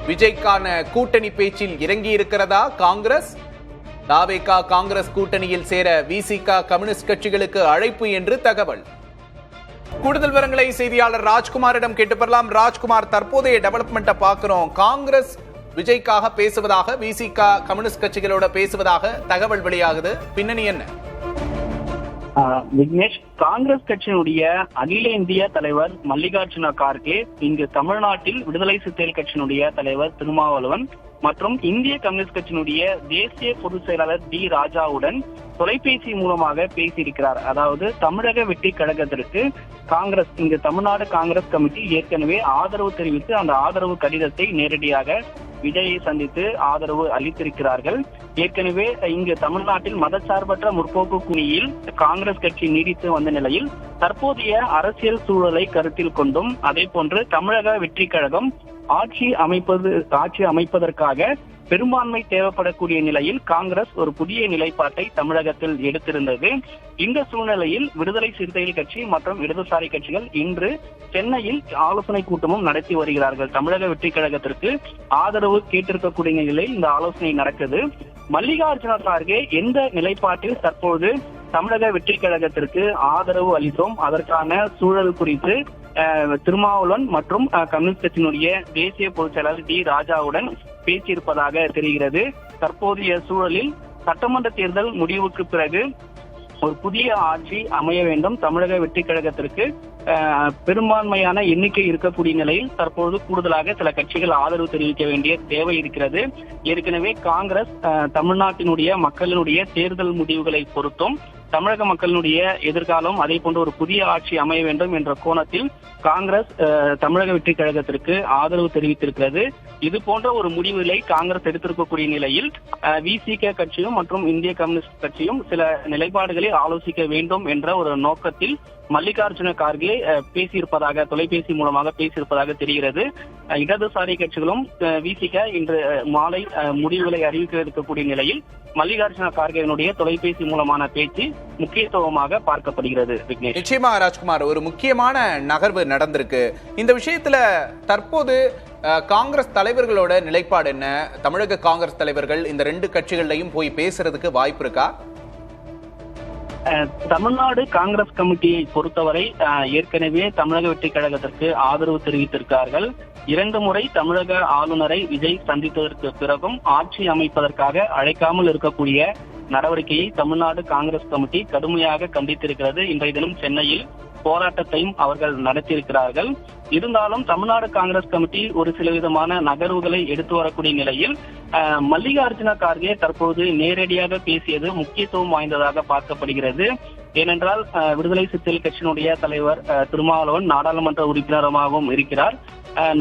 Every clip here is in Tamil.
விஜய்க்கான கூட்டணி பேச்சில் இறங்கி இருக்கிறதா காங்கிரஸ்? தாவேகா காங்கிரஸ் கூட்டணியில் சேர விசிக கம்யூனிஸ்ட் கட்சிகளுக்கு அழைப்பு என்று தகவல். கூடுதல் விவரங்களை செய்தியாளர் ராஜ்குமாரிடம் கேட்டு பெறலாம். ராஜ்குமார், தற்போதைய டெவலப்மெண்ட்டை பார்க்கிறோம். காங்கிரஸ் விஜய்க்காக பேசுவதாக, விசிக கம்யூனிஸ்ட் கட்சிகளோட பேசுவதாக தகவல் வெளியாகுது. பின்னணி என்ன? விக்னேஷ், காங்கிரஸ் கட்சியினுடைய அகில இந்திய தலைவர் மல்லிகார்ஜுன கார்கே இங்கு தமிழ்நாட்டில் விடுதலை சிறுத்தைகள் கட்சியினுடைய தலைவர் திருமாவளவன் மற்றும் இந்திய கம்யூனிஸ்ட் கட்சியினுடைய தேசிய பொதுச் செயலாளர் டி ராஜாவுடன் தொலைபேசி மூலமாக பேசியிருக்கிறார். அதாவது தமிழக வெற்றி கழகத்திற்கு காங்கிரஸ் இங்கு தமிழ்நாடு காங்கிரஸ் கமிட்டி ஏற்கனவே ஆதரவு தெரிவித்து அந்த ஆதரவு கடிதத்தை நேரடியாக விஜயை சந்தித்து ஆதரவு அளித்திருக்கிறார்கள். ஏற்கனவே இங்கு தமிழ்நாட்டில் மதச்சார்பற்ற முற்போக்கு கூட்டணியில் காங்கிரஸ் கட்சி நீடித்து வந்த நிலையில் தற்போதைய அரசியல் சூழலை கருத்தில் கொண்டும் அதே போன்று தமிழக வெற்றி கழகம் ஆட்சி அமைப்பதற்காக பெரும்பான்மை தேவைப்படக்கூடிய நிலையில் காங்கிரஸ் ஒரு புதிய நிலைப்பாட்டை தமிழகத்தில் எடுத்திருந்தது. இந்த சூழ்நிலையில் விடுதலை சிறுத்தைகள் கட்சி மற்றும் இடதுசாரி கட்சிகள் இன்று சென்னையில் ஆலோசனை கூட்டமும் நடத்தி வருகிறார்கள். தமிழக வெற்றி கழகத்திற்கு ஆதரவு கேட்டிருக்கக்கூடிய நிலையில் இந்த ஆலோசனை நடக்குது. மல்லிகார்ஜுன கார்கே எந்த நிலைப்பாட்டில் தற்போது தமிழக வெற்றி கழகத்திற்கு ஆதரவு அளித்தோம், அதற்கான சூழல் குறித்து திருமாவளவன் மற்றும் கம்யூனிஸ்ட் கட்சியினுடைய தேசிய பொதுச் செயலாளர் டி ராஜாவுடன் பேசியிருப்பதாக தெரிகிறது. தற்போதைய சூழலில் சட்டமன்ற தேர்தல் முடிவுக்கு பிறகு ஒரு புதிய ஆட்சி அமைய வேண்டும், தமிழக வெற்றி கழகத்திற்கு பெரும்பான்மையான எண்ணிக்கை இருக்கக்கூடிய நிலையில் தற்போது கூடுதலாக சில கட்சிகள் ஆதரவு தெரிவிக்க வேண்டிய தேவை இருக்கிறது. ஏற்கனவே காங்கிரஸ் தமிழ்நாட்டினுடைய மக்களினுடைய தேர்தல் முடிவுகளை பொறுத்தும் தமிழக மக்களினுடைய எதிர்காலம் அதே போன்ற ஒரு புதிய ஆட்சி அமைய வேண்டும் என்ற கோணத்தில் காங்கிரஸ் தமிழக வெற்றி கழகத்திற்கு ஆதரவு தெரிவித்திருக்கிறது. இது போன்ற ஒரு முடிவுகளை காங்கிரஸ் எடுத்திருக்கக்கூடிய நிலையில் விசிக கட்சியும் மற்றும் இந்திய கம்யூனிஸ்ட் கட்சியும் சில நிலைப்பாடுகளை ஆலோசிக்க வேண்டும் என்ற ஒரு நோக்கத்தில் மல்லிகார்ஜுன கார்கே பேசியிருப்பதாக, தொலைபேசி மூலமாக பேசியிருப்பதாக தெரிகிறது. இடதுசாரி கட்சிகளும் விசிக இன்று மாலை முடிவுகளை அறிவிக்க இருக்கக்கூடிய நிலையில் மல்லிகார்ஜுன கார்கேவினுடைய தொலைபேசி மூலமான பேச்சு முக்கியத்துவமாக பார்க்கப்படுகிறது. விக்னேஷ், நிச்சயமா ராஜ்குமார், ஒரு முக்கியமான நகர்வு நடந்திருக்கு. இந்த விஷயத்துல தற்போது காங்கிரஸ் தலைவர்களோட நிலைப்பாடு என்ன? தமிழக காங்கிரஸ் தலைவர்கள் இந்த ரெண்டு கட்சிகள்லையும் போய் பேசுறதுக்கு வாய்ப்பு இருக்கா? தமிழ்நாடு காங்கிரஸ் கமிட்டியை பொறுத்தவரை ஏற்கனவே தமிழக வெற்றி கழகத்திற்கு ஆதரவு தெரிவித்திருக்கிறார்கள். 2 முறை தமிழக ஆளுநரை விஜய் சந்தித்ததற்கு பிறகும் ஆட்சி அமைப்பதற்காக அழைக்காமல் இருக்கக்கூடிய நடவடிக்கையை தமிழ்நாடு காங்கிரஸ் கமிட்டி கடுமையாக கண்டித்திருக்கிறது. இன்றைய தினம் சென்னையில் போராட்டத்தையும் அவர்கள் நடத்தியிருக்கிறார்கள். இருந்தாலும் தமிழ்நாடு காங்கிரஸ் கமிட்டி ஒரு சில விதமான நகர்வுகளை எடுத்து வரக்கூடிய நிலையில் மல்லிகார்ஜுன கார்கே தற்போது நேரடியாக பேசியது முக்கியத்துவம் வாய்ந்ததாக பார்க்கப்படுகிறது. ஏனென்றால் விடுதலை சிறுத்தைகள் கட்சியினுடைய தலைவர் திருமாவளவன் நாடாளுமன்ற உறுப்பினராகவும் இருக்கிறார்.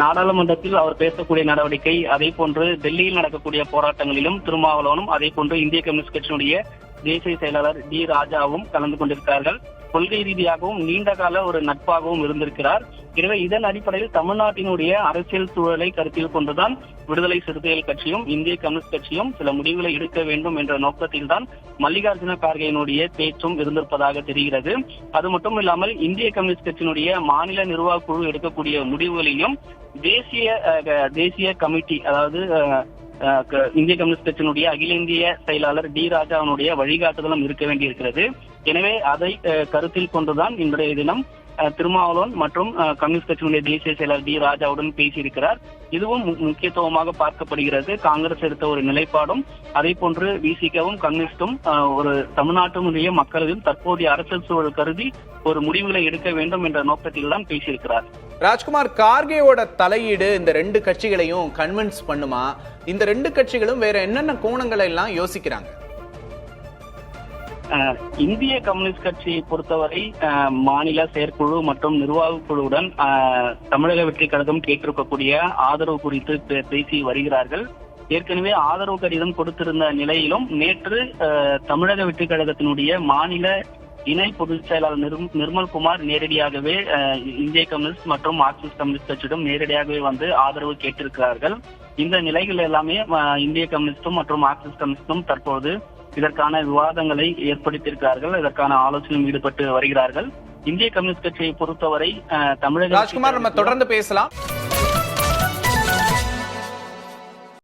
நாடாளுமன்றத்தில் அவர் பேசக்கூடிய நடவடிக்கை, அதே போன்று டெல்லியில் நடக்கக்கூடிய போராட்டங்களிலும் திருமாவளவனும் அதே போன்று இந்திய கம்யூனிஸ்ட் கட்சியினுடைய தேசிய செயலாளர் டி ராஜாவும் கலந்து கொண்டிருக்கிறார்கள். கொள்கை ரீதியாகவும் நீண்ட கால ஒரு நட்பாகவும் இருந்திருக்கிறார். எனவே இதன் அடிப்படையில் தமிழ்நாட்டினுடைய அரசியல் சூழலை கருத்தில் கொண்டுதான் விடுதலை சிறுத்தைகள் கட்சியும் இந்திய கம்யூனிஸ்ட் கட்சியும் சில முடிவுகளை எடுக்க வேண்டும் என்ற நோக்கத்தில் தான் மல்லிகார்ஜுன கார்கேயினுடைய பேச்சும் இருந்திருப்பதாக தெரிகிறது. அது மட்டும் இல்லாமல் இந்திய கம்யூனிஸ்ட் கட்சியினுடைய மாநில நிர்வாக குழு எடுக்கக்கூடிய முடிவுகளிலும் தேசிய கமிட்டி, அதாவது இந்திய கம்யூனிஸ்ட் கட்சியினுடைய அகில இந்திய செயலாளர் டி ராஜாவுடைய வழிகாட்டுதலும் இருக்க வேண்டியிருக்கிறது. எனவே அதை கருத்தில் கொண்டுதான் இன்றைய தினம் திருமாவளவன் மற்றும் கம்யூனிஸ்ட் கட்சியினுடைய தேசிய செயலாளர் டி ராஜாவுடன் பேசியிருக்கிறார். இதுவும் முக்கியத்துவமாக பார்க்கப்படுகிறது. காங்கிரஸ் எடுத்த ஒரு நிலைப்பாடும் அதே போன்று விசிகவும் கம்யூனிஸ்டும் ஒரு தமிழ்நாட்டினுடைய மக்களிடம் தற்போதைய அரசியல் சூழல் கருதி ஒரு முடிவுகளை எடுக்க வேண்டும் என்ற நோக்கத்தில் தான் பேசியிருக்கிறார். ராஜ்குமார், கார்கேயோட தலையீடு இந்த ரெண்டு கட்சிகளையும் கன்வின்ஸ் பண்ணுமா? இந்த ரெண்டு கட்சிகளும் வேற என்னென்ன கோணங்களை எல்லாம் யோசிக்கிறாங்க? இந்திய கம்யூனிஸ்ட் கட்சியை பொறுத்தவரை மாநில செயற்குழு மற்றும் நிர்வாக குழுவுடன் தமிழக வெற்றி கழகம் கேட்டிருக்கக்கூடிய ஆதரவு குறித்து பேசி வருகிறார்கள். ஏற்கனவே ஆதரவு கடிதம் கொடுத்திருந்த நிலையிலும் நேற்று தமிழக வெற்றி கழகத்தினுடைய மாநில இணை பொதுச் செயலாளர் நிர்மல்குமார் நேரடியாகவே இந்திய கம்யூனிஸ்ட் மற்றும் மார்க்சிஸ்ட் கம்யூனிஸ்ட் கட்சியிடம் நேரடியாகவே வந்து ஆதரவு கேட்டிருக்கிறார்கள். இந்த நிலைகள் எல்லாமே இந்திய கம்யூனிஸ்டும் மற்றும் மார்க்சிஸ்ட் கம்யூனிஸ்டும் தற்போது இதற்கான விவாதங்களை ஏற்படுத்தியிருக்கிறார்கள். இதற்கான ஆலோசனையில் ஈடுபட்டு வருகிறார்கள். இந்திய கம்யூனிஸ்ட் கட்சியை பொறுத்தவரை தமிழக ராஜ்குமார், நம்ம தொடர்ந்து பேசலாம்.